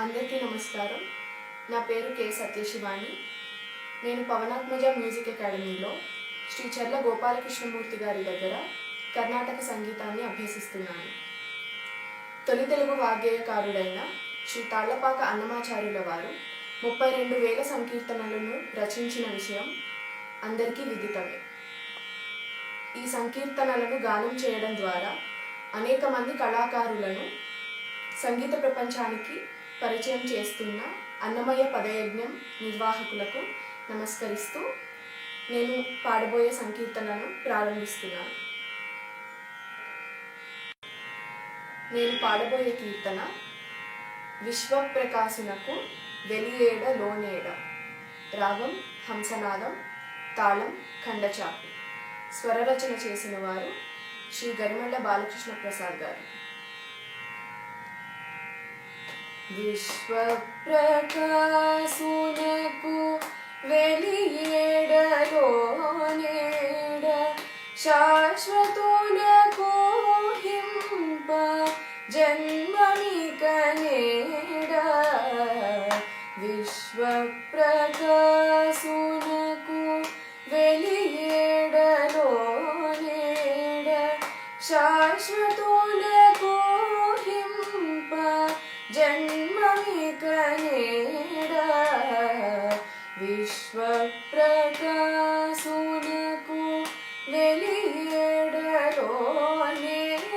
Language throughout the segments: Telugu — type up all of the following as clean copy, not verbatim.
అందరికీ నమస్కారం. నా పేరు కే సత్యశివాని. నేను పవనాత్మజ మ్యూజిక్ అకాడమీలో శ్రీ చర్ల గోపాలకృష్ణమూర్తి గారి దగ్గర కర్ణాటక సంగీతాన్ని అభ్యసిస్తున్నాను. తొలి తెలుగు వాగ్గేయకారుడైన శ్రీ తాళ్లపాక అన్నమాచార్యుల వారు 32,000 సంకీర్తనలను రచించిన విషయం అందరికీ విదితమే. ఈ సంకీర్తనలను గానం చేయడం ద్వారా అనేక మంది కళాకారులను సంగీత ప్రపంచానికి పరిచయం చేస్తున్న అన్నమయ్య పదయజ్ఞం నిర్వాహకులకు నమస్కరిస్తూ నేను పాడబోయే సంకీర్తనను ప్రారంభిస్తున్నాను. నేను పాడబోయే కీర్తన విశ్వప్రకాశునకు వెలియేడ లోనేడ. రాగం హంసనాదం, తాళం ఖండచాపు. స్వరరచన చేసిన వారు శ్రీ గరిమెళ్ల బాలకృష్ణ ప్రసాద్ గారు. విశ్వప్రకాశునకు వెలియేడ లోనేడ, శాశ్వతులకు హింప జన్మమిక నేడ. విశ్వప్రకాశునకు వెలియేడ లోనేడ, శాశ్వతులకు హింప జన్మమిక నేడ. విశ్వప్రకాశునకు వెలియేడ లోనేడ.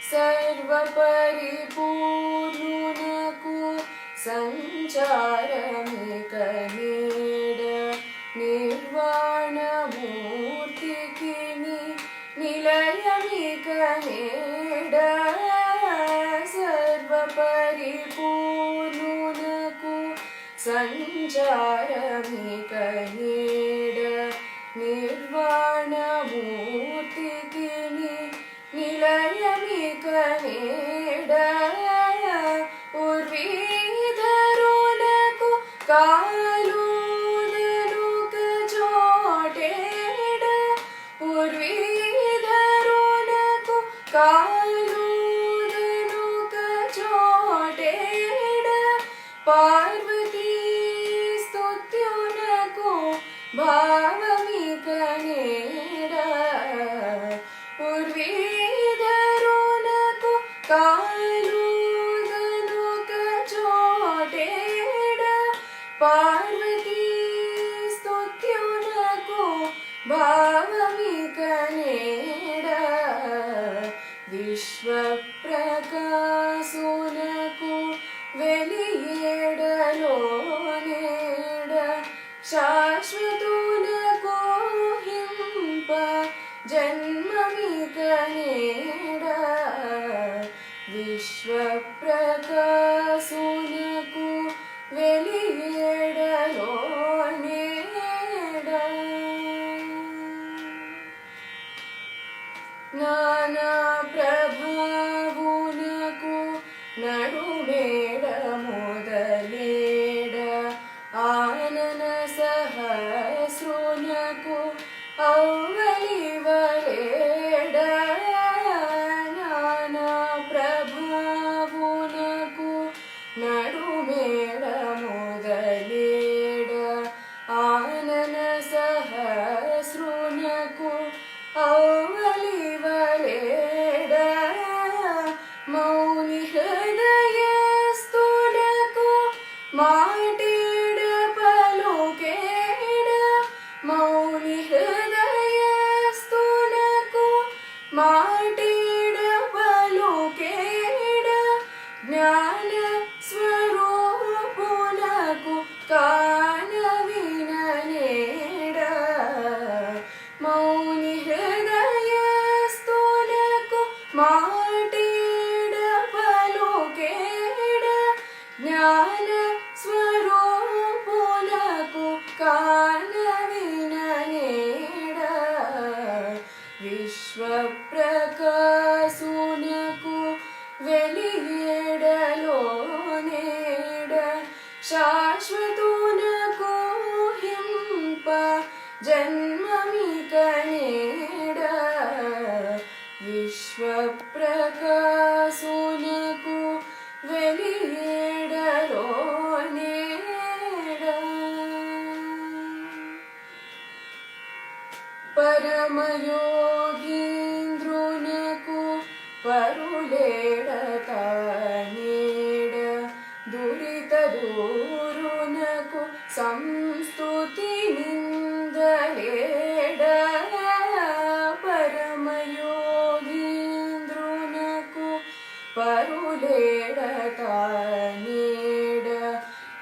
సర్వపరిపూర్ణునకు సంచారమిక నేడ, నిర్వాణమూర్తికి నిలయమిక నేడ. సర్వపరిపూర్ణునకు సంచారమిక నేడ, నిర్వాణమూర్తికి నిలయమిక నేడ. ఉర్వీధరులకు కాలుదనుక చోటేడ, ఉర్వీధరులకు కాలుదనుక చోటేడ. పార్వతీ స్తుత్యునకు భావమిక నేడ, ఉర్వీధరులకు కాలుదనుక చోటేడ. పార్వతీ స్తుత్యునకు భావమిక నేడ. విశ్వప్రకాశునకు వెలియేడ లోనేడ, శాశ్వతులకు హింప జన్మమిక నేడ. విశ్వప్రకాశునకు వెలియేడ లోనేడ. నానా ప్రభావునకు నడుమేడ మొదలేడ, ఆనన సహస్రునకు ఔవలివలేడ. నానా ప్రభావునకు నడుమేడ మొదలేడ, ఆనన సహస్రునకు ఔవలివలేడ. మౌని హృదయస్థులకు మాటేడ పలుకేడ, మౌని హృదయస్థులకు మాటేడ పలుకేడ. జ్ఞాన స్వరూపులకు కాన విననేడ, మౌని హృదయస్థులకు మాటేడ పలుకేడ. జ్ఞాన స్వరూపులకు కాన విననేడ. విశ్వప్రకాశునకు విశ్వప్రకాశునకు వెలియేడలో నేడ పరమయోగీంద్రునకు పరులేడత నేడ దురిత దూరునకు సంస్తుతి నిందలేడ పరమయోగీంద్రునకు పరులేడత నేడ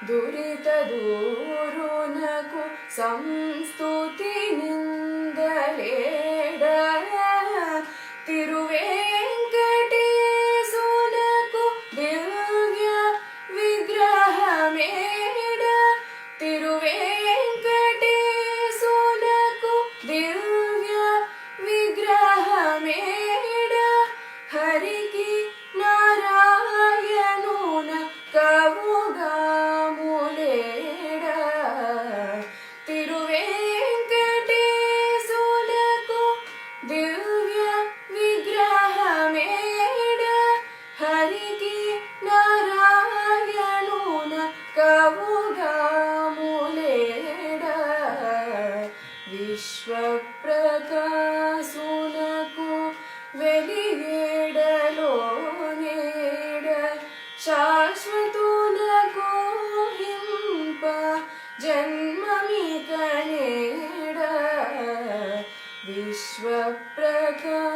దురిత దూరునకు సంస్తుతి నిందలేడ తిరువేంకటేశునకు దివ్య విగ్రహమేడ తిరువేంకటేశునకు దివ్య విగ్రహమేడ హరికి నారాయణున కవుగాములేడ తిరువేంకటేశునకు దివ్య విగ్రహమేడ హరికి నారాయణున కవుగాములేడ విశ్వప్రకాశునకు వెలియేడలో నేడ శాశ్వతునకు హింప జన్మమిక నేడ విశ్వప్రకాశునకు